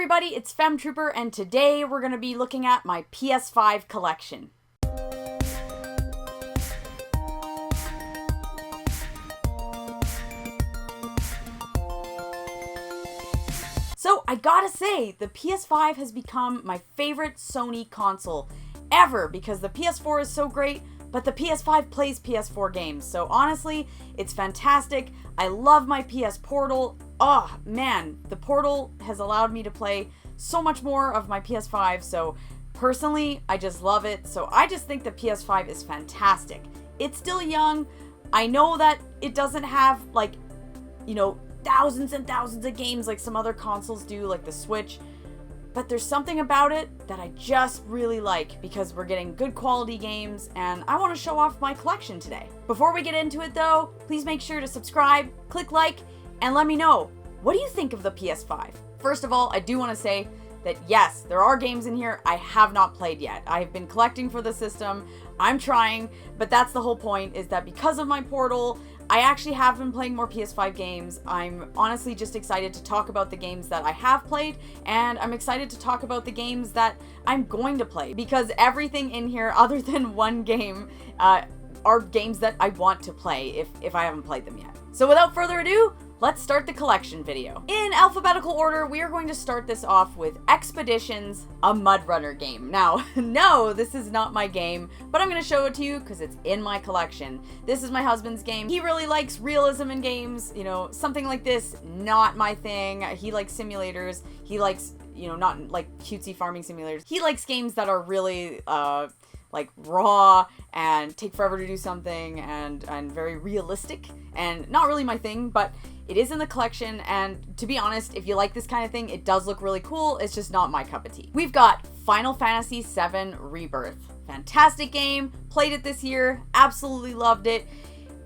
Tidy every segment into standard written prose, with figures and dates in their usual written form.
everybody, it's Femtrooper, and today we're going to be looking at my PS5 collection. So I gotta say, the PS5 has become my favorite Sony console ever because the PS4 is so great, but the PS5 plays PS4 games. So honestly, it's fantastic. I love my PS Portal. Oh man, the Portal has allowed me to play so much more of my PS5. So personally, I just love it. So I just think the PS5 is fantastic. It's still young. I know that it doesn't have thousands and thousands of games like some other consoles do, like the Switch. But there's something about it that I just really like because we're getting good quality games and I want to show off my collection today. Before we get into it though, please make sure to subscribe, click like, and let me know, what do you think of the PS5? First of all, I do want to say that yes, there are games in here I have not played yet. I have been collecting for the system, I'm trying, but that's the whole point, is that because of my Portal, I actually have been playing more PS5 games. I'm honestly just excited to talk about the games that I have played, and I'm excited to talk about the games that I'm going to play, because everything in here other than one game are games that I want to play if I haven't played them yet. So without further ado, let's start the collection video. In alphabetical order, we are going to start this off with Expeditions, a Mudrunner game. Now, no, this is not my game, but I'm going to show it to you because it's in my collection. This is my husband's game. He really likes realism in games, something like this, not my thing. He likes simulators. He likes, not like cutesy farming simulators. He likes games that are really, raw and take forever to do something and very realistic, and not really my thing, but it is in the collection, and to be honest, if you like this kind of thing, it does look really cool. It's just not my cup of tea. We've got Final Fantasy VII Rebirth. Fantastic game. Played it this year. Absolutely loved it.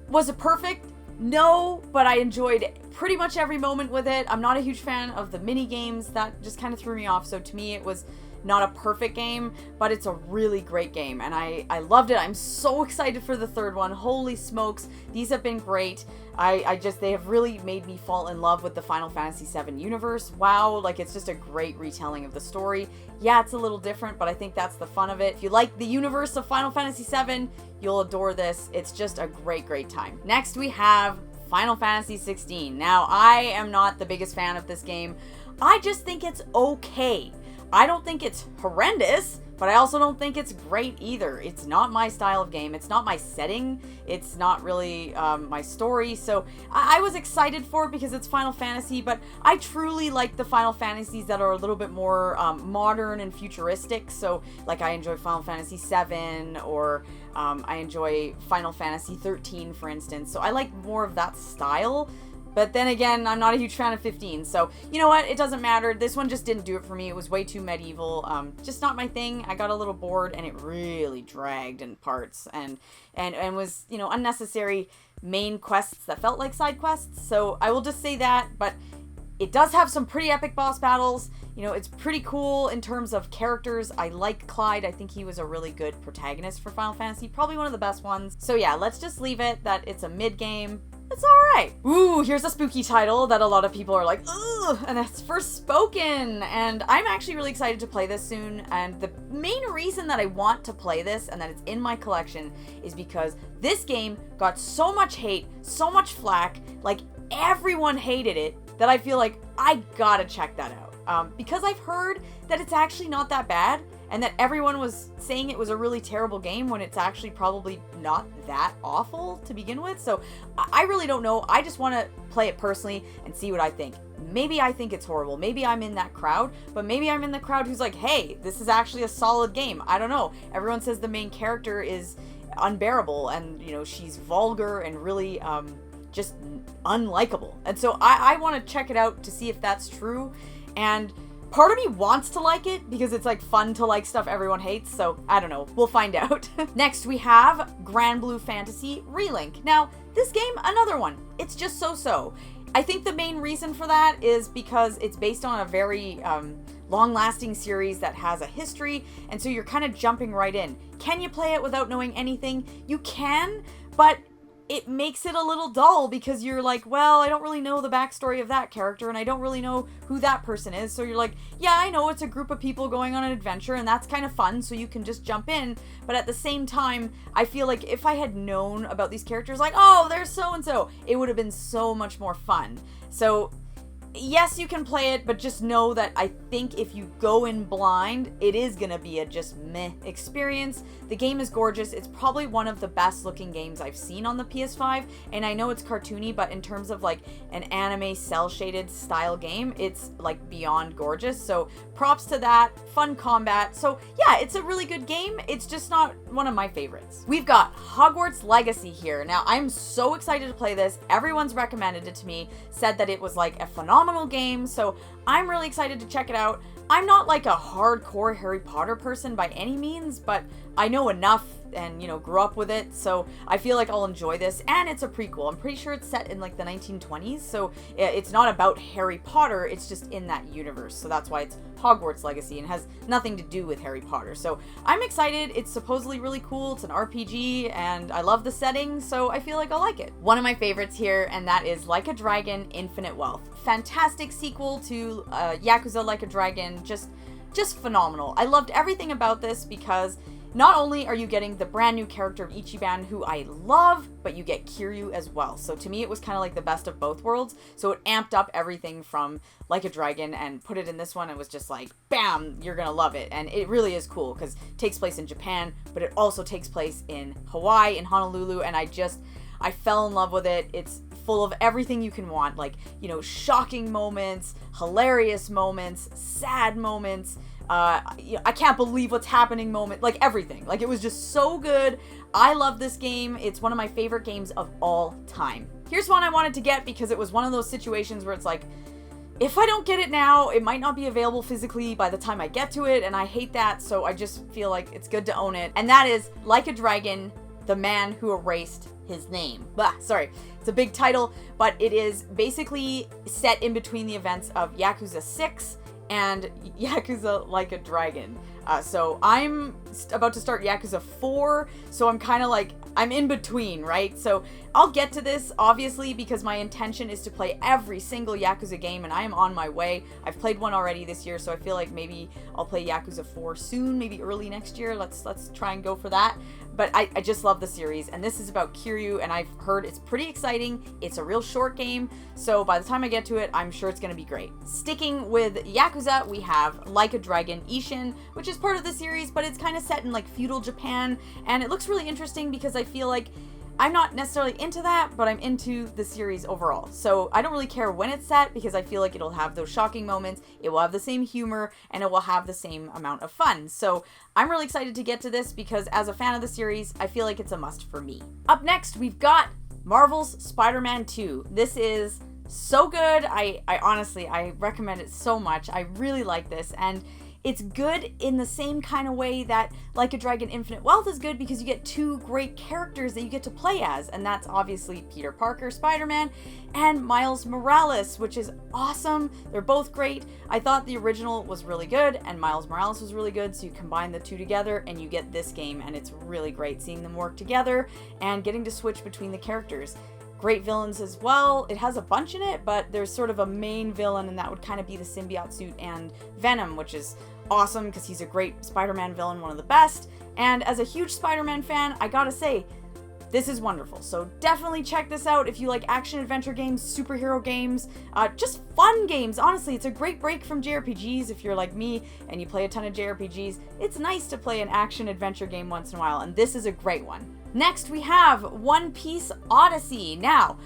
Was it perfect? No, but I enjoyed pretty much every moment with it. I'm not a huge fan of the mini games. That just kind of threw me off. So to me, it was not a perfect game, but it's a really great game, and I loved it. I'm so excited for the third one. Holy smokes, these have been great. They have really made me fall in love with the Final Fantasy VII universe. Wow, it's just a great retelling of the story. Yeah, it's a little different, but I think that's the fun of it. If you like the universe of Final Fantasy VII, you'll adore this. It's just a great time. Next, we have Final Fantasy XVI. Now, I am not the biggest fan of this game. I just think it's okay. I don't think it's horrendous, but I also don't think it's great either. It's not my style of game. It's not my setting. It's not really my story. So I was excited for it because it's Final Fantasy, but I truly like the Final Fantasies that are a little bit more modern and futuristic. So I enjoy Final Fantasy VII, or I enjoy Final Fantasy XIII, for instance. So I like more of that style. But then again, I'm not a huge fan of 15, so you know what? It doesn't matter. This one just didn't do it for me. It was way too medieval. Just not my thing. I got a little bored, and it really dragged in parts, and was, unnecessary main quests that felt like side quests. So I will just say that, but it does have some pretty epic boss battles. It's pretty cool in terms of characters. I like Clyde. I think he was a really good protagonist for Final Fantasy. Probably one of the best ones. So yeah, let's just leave it that it's a mid-game. It's alright. Ooh, here's a spooky title that a lot of people are like, ugh, and that's Forspoken. And I'm actually really excited to play this soon. And the main reason that I want to play this and that it's in my collection is because this game got so much hate, so much flack, everyone hated it, that I feel like I gotta check that out. Because I've heard that it's actually not that bad, and that everyone was saying it was a really terrible game when it's actually probably not that awful to begin with. So I really don't know. I just want to play it personally and see what I think. Maybe I think it's horrible. Maybe I'm in that crowd, but maybe I'm in the crowd who's like, hey, this is actually a solid game. I don't know. Everyone says the main character is unbearable, and she's vulgar and really just unlikable. And so I want to check it out to see if that's true. And part of me wants to like it because it's fun to like stuff everyone hates, so I don't know. We'll find out. Next, we have Granblue Fantasy Relink. Now, this game, another one. It's just so-so. I think the main reason for that is because it's based on a very long-lasting series that has a history, and so you're kind of jumping right in. Can you play it without knowing anything? You can, but it makes it a little dull because you're like, well, I don't really know the backstory of that character and I don't really know who that person is. So you're like, yeah, I know it's a group of people going on an adventure and that's kind of fun, so you can just jump in. But at the same time, I feel like if I had known about these characters, like, oh, there's so-and-so, it would have been so much more fun. So yes, you can play it, but just know that I think if you go in blind, it is gonna be a just meh experience. The game is gorgeous. It's probably one of the best looking games I've seen on the PS5, and I know it's cartoony, but in terms of like an anime cel-shaded style game, it's like beyond gorgeous. So props to that. Fun combat. So yeah, it's a really good game. It's just not one of my favorites. We've got Hogwarts Legacy here. Now, I'm so excited to play this. Everyone's recommended it to me, said that it was like a phenomenal game, so I'm really excited to check it out. I'm not like a hardcore Harry Potter person by any means, but I know enough and, you know, grew up with it, so I feel like I'll enjoy this. And it's a prequel. I'm pretty sure it's set in like the 1920s, so it's not about Harry Potter, it's just in that universe. So that's why it's Hogwarts Legacy and has nothing to do with Harry Potter. So I'm excited. It's supposedly really cool. It's an RPG and I love the setting, so I feel like I'll like it. One of my favorites here, and that is Like a Dragon: Infinite Wealth. Fantastic sequel to Yakuza Like a Dragon. Just phenomenal. I loved everything about this because not only are you getting the brand new character of Ichiban, who I love, but you get Kiryu as well. So to me, it was kind of like the best of both worlds. So it amped up everything from Like a Dragon and put it in this one. It was just like, bam, you're gonna love it. And it really is cool because it takes place in Japan, but it also takes place in Hawaii, in Honolulu, and I fell in love with it. It's full of everything you can want, like, you know, shocking moments, hilarious moments, sad moments, I can't believe what's happening moment, like everything. Like, it was just so good. I love this game. It's one of my favorite games of all time. Here's one I wanted to get because it was one of those situations where it's like, if I don't get it now, it might not be available physically by the time I get to it, and I hate that, so I just feel like it's good to own it. And that is Like a Dragon: The Man Who Erased His Name. Sorry, it's a big title, but it is basically set in between the events of Yakuza 6 and Yakuza Like a Dragon. So I'm about to start Yakuza 4, so I'm kind of like, I'm in between, right? So I'll get to this, obviously, because my intention is to play every single Yakuza game, and I am on my way. I've played one already this year, so I feel like maybe I'll play Yakuza 4 soon, maybe early next year. Let's try and go for that. But I just love the series, and this is about Kiryu, and I've heard it's pretty exciting. It's a real short game, so by the time I get to it, I'm sure it's going to be great. Sticking with Yakuza, we have Like a Dragon: Ishin, which is part of the series, but it's kind of set in like feudal Japan, and it looks really interesting because I feel like I'm not necessarily into that, but I'm into the series overall. So I don't really care when it's set because I feel like it'll have those shocking moments, it will have the same humor, and it will have the same amount of fun. So I'm really excited to get to this because as a fan of the series, I feel like it's a must for me. Up next, we've got Marvel's Spider-Man 2. This is so good. I honestly, I recommend it so much. I really like this, and it's good in the same kind of way that Like a Dragon: Infinite Wealth is good because you get two great characters that you get to play as, and that's obviously Peter Parker, Spider-Man, and Miles Morales, which is awesome. They're both great. I thought the original was really good, and Miles Morales was really good, so you combine the two together, and you get this game, and it's really great seeing them work together and getting to switch between the characters. Great villains as well. It has a bunch in it, but there's sort of a main villain, and that would kind of be the symbiote suit and Venom, which is awesome because he's a great Spider-Man villain, one of the best. And as a huge Spider-Man fan, I gotta say, this is wonderful. So definitely check this out if you like action-adventure games, superhero games, just fun games. Honestly, it's a great break from JRPGs if you're like me and you play a ton of JRPGs. It's nice to play an action-adventure game once in a while, and this is a great one. Next, we have Piece Odyssey. Now,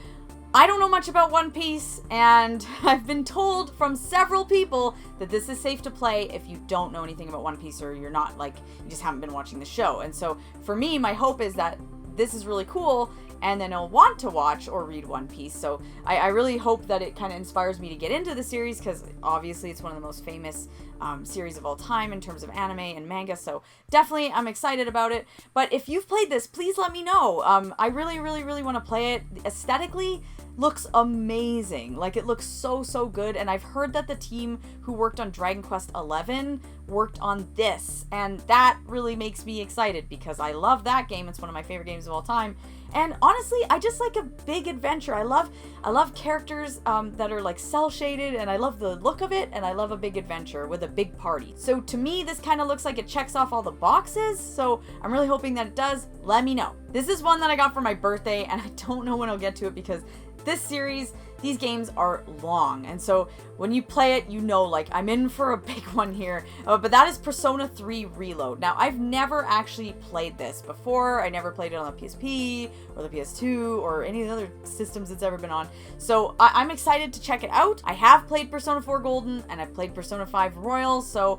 I don't know much about One Piece, and I've been told from several people that this is safe to play if you don't know anything about One Piece, or you're not, like, you just haven't been watching the show. And so, for me, my hope is that this is really cool, and then I'll want to watch or read One Piece. So I really hope that it kind of inspires me to get into the series, because obviously it's one of the most famous series of all time in terms of anime and manga. So definitely I'm excited about it. But if you've played this, please let me know. I really, really, really want to play it. Aesthetically, looks amazing. Like, it looks so, so good. And I've heard that the team who worked on Dragon Quest XI worked on this, and that really makes me excited because I love that game. It's one of my favorite games of all time. And honestly, I just like a big adventure. I love characters that are like cel shaded, and I love the look of it, and I love a big adventure with a big party. So to me, this kind of looks like it checks off all the boxes, so I'm really hoping that it does. Let me know. This is one that I got for my birthday, and I don't know when I'll get to it because this series, these games are long, and so when you play it, you know, like, I'm in for a big one here. But that is Persona 3 Reload. Now, I've never actually played this before. I never played it on the PSP or the PS2 or any of the other systems it's ever been on. So I'm excited to check it out. I have played Persona 4 Golden, and I've played Persona 5 Royal, so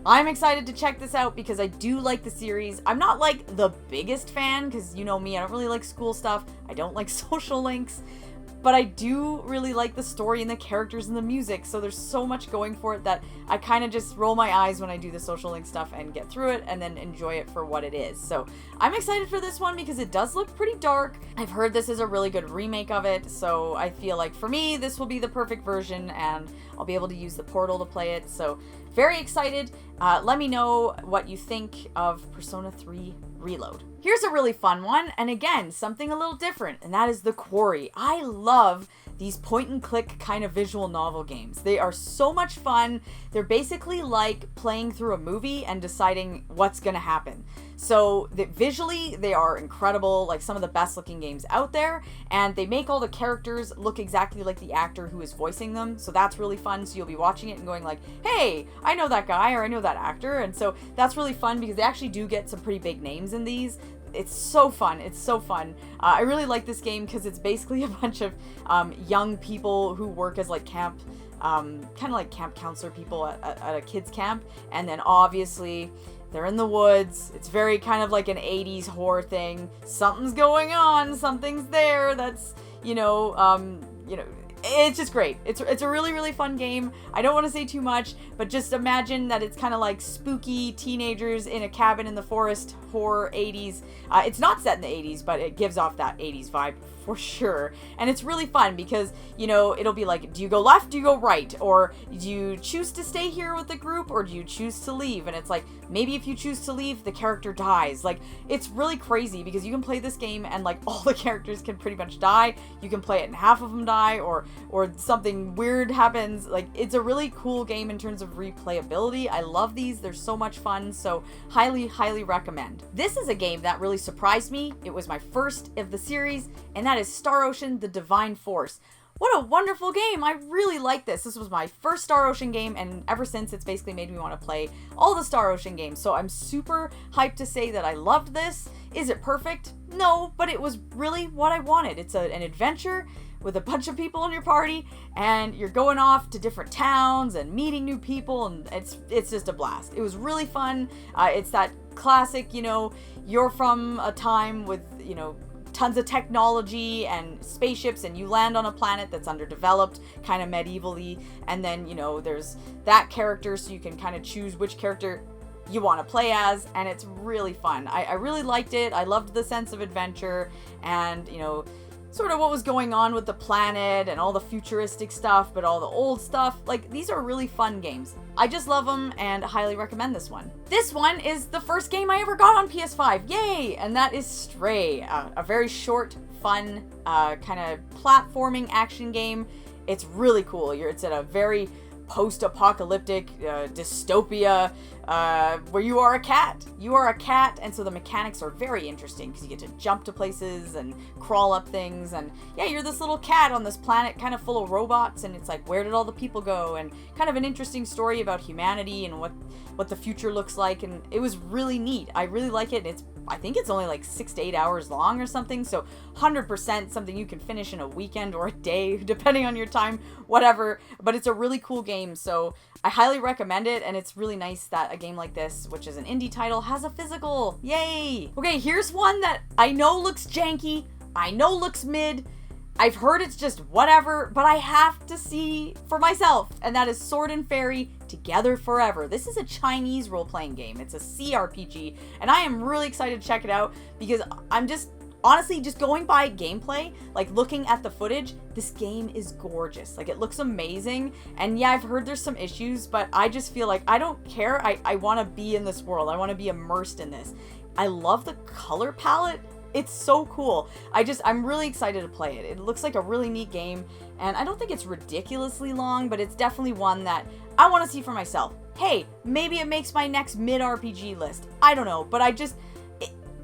I'm excited to check this out because I do like the series. I'm not like the biggest fan because you know me, I don't really like school stuff. I don't like social links. But I do really like the story and the characters and the music, so there's so much going for it that I kind of just roll my eyes when I do the social link stuff and get through it and then enjoy it for what it is. So I'm excited for this one because it does look pretty dark. I've heard this is a really good remake of it, so I feel like for me this will be the perfect version and I'll be able to use the portal to play it. So very excited. Let me know what you think of Persona 3 Reload. Here's a really fun one, and again, something a little different, and that is the Quarry. I love these point-and-click kind of visual novel games. They are so much fun. They're basically like playing through a movie and deciding what's gonna happen. So visually, they are incredible, like some of the best looking games out there, and they make all the characters look exactly like the actor who is voicing them, so that's really fun. So you'll be watching it and going like, hey, I know that guy, or I know that actor, and so that's really fun because they actually do get some pretty big names in these. It's so fun. It's so fun. I really like this game because it's basically a bunch of young people who work as like camp, kind of like camp counselor people at a kids camp, and then obviously they're in the woods. It's very kind of like an 80s horror thing. Something's going on. Something's there. That's, it's just great. It's a really, really fun game. I don't want to say too much, but just imagine that it's kind of like spooky teenagers in a cabin in the forest, horror 80s. It's not set in the 80s, but it gives off that 80s vibe for sure. And it's really fun because, it'll be like, do you go left? Do you go right? Or do you choose to stay here with the group? Or do you choose to leave? And it's like, maybe if you choose to leave, the character dies. Like, it's really crazy because you can play this game and like all the characters can pretty much die. You can play it and half of them die, or something weird happens. Like, it's a really cool game in terms of replayability. I love these. They're so much fun. So highly, highly recommend. This is a game that really surprised me. It was my first of the series, and that is Star Ocean: The Divine Force. What a wonderful game. I really like this. This was my first Star Ocean game, and ever since it's basically made me want to play all the Star Ocean games. So I'm super hyped to say that I loved this. Is it perfect? No, but it was really what I wanted. It's an adventure with a bunch of people in your party, and you're going off to different towns and meeting new people, and it's just a blast. It was really fun. It's that classic, you're from a time with, tons of technology and spaceships, and you land on a planet that's underdeveloped, kind of medievally, and then, there's that character, so you can kind of choose which character you want to play as, and it's really fun. I really liked it. I loved the sense of adventure, and, sort of what was going on with the planet and all the futuristic stuff, but all the old stuff. Like, these are really fun games. I just love them and highly recommend this one. This one is the first game I ever got on PS5. Yay! And that is Stray, a very short, fun, kind of platforming action game. It's really cool. It's at a very post-apocalyptic dystopia where you are a cat. You are a cat, and so the mechanics are very interesting because you get to jump to places and crawl up things, and yeah, you're this little cat on this planet kind of full of robots, and it's like, where did all the people go? And kind of an interesting story about humanity and what the future looks like, and it was really neat. I really like it. I think it's only like 6 to 8 hours long or something, so 100% something you can finish in a weekend or a day, depending on your time, whatever, but it's a really cool game, so I highly recommend it, and it's really nice that a game like this, which is an indie title, has a physical. Yay! Okay, here's one that I know looks janky, I know looks mid, I've heard it's just whatever, but I have to see for myself, and that is Sword and Fairy Together Forever. This is a Chinese role-playing game. It's a CRPG, and I am really excited to check it out because I'm just, honestly, just going by gameplay, like looking at the footage, this game is gorgeous. Like, it looks amazing, and yeah, I've heard there's some issues, but I just feel like I don't care. I want to be in this world. I want to be immersed in this. I love the color palette. It's so cool. I'm really excited to play it. It looks like a really neat game, and I don't think it's ridiculously long, but it's definitely one that I want to see for myself. Hey, maybe it makes my next mid-RPG list. I don't know, but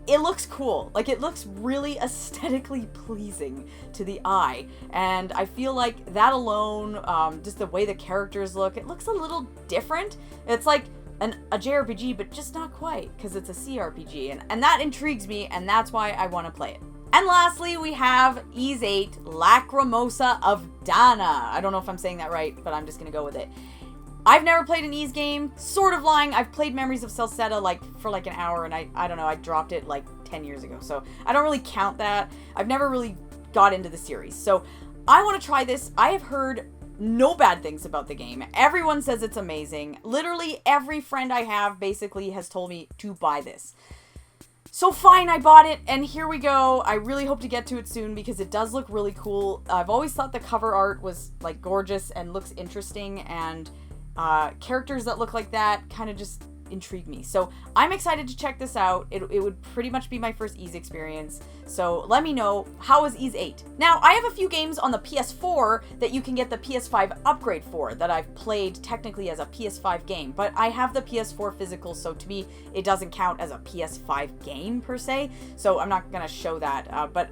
it looks cool. Like, it looks really aesthetically pleasing to the eye, and I feel like that alone, just the way the characters look, it looks a little different. It's like a JRPG, but just not quite, because it's a CRPG, and that intrigues me, and that's why I want to play it. And lastly, we have Ys 8, Lacrimosa of Dana. I don't know if I'm saying that right, but I'm just going to go with it. I've never played an Ys game, sort of lying. I've played Memories of Celceta for an hour, and I don't know, I dropped it like 10 years ago, so I don't really count that. I've never really got into the series, so I want to try this. I have heard no bad things about the game. Everyone says it's amazing. Literally every friend I have basically has told me to buy this. So fine, I bought it, and here we go. I really hope to get to it soon because it does look really cool. I've always thought the cover art was like gorgeous and looks interesting, and characters that look like that kind of just intrigue me. So I'm excited to check this out. It would pretty much be my first Ys experience. So let me know, how is Ys 8? Now, I have a few games on the PS4 that you can get the PS5 upgrade for that I've played technically as a PS5 game, but I have the PS4 physical, so to me, it doesn't count as a PS5 game per se, so I'm not gonna show that, but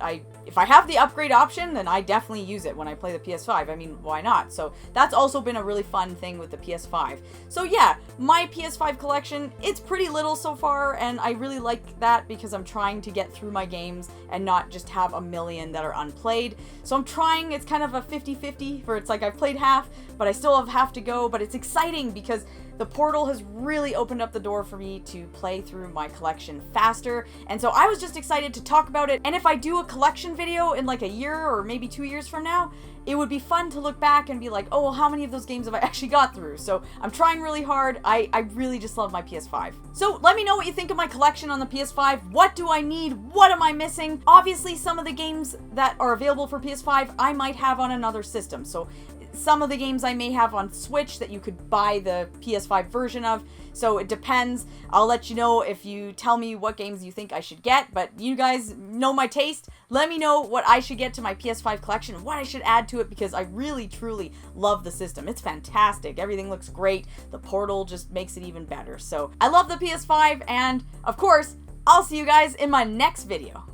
if I have the upgrade option, then I definitely use it when I play the PS5. I mean, why not? So that's also been a really fun thing with the PS5. So yeah, my PS5 collection, it's pretty little so far, and I really like that because I'm trying to get through my games and not just have a million that are unplayed. So I'm trying, it's kind of a 50-50, where it's like I've played half, but I still have half to go, but it's exciting because the portal has really opened up the door for me to play through my collection faster, and so I was just excited to talk about it. And if I do a collection video in like a year or maybe 2 years from now, it would be fun to look back and be like, oh, well, how many of those games have I actually got through? So I'm trying really hard. I really just love my PS5. So let me know what you think of my collection on the PS5. What do I need? What am I missing? Obviously, some of the games that are available for PS5, I might have on another system. So some of the games I may have on Switch that you could buy the PS5 version of, so it depends. I'll let you know if you tell me what games you think I should get, but you guys know my taste. Let me know what I should get to my PS5 collection, what I should add to it, because I really, truly love the system. It's fantastic. Everything looks great. The portal just makes it even better. So I love the PS5, and of course, I'll see you guys in my next video.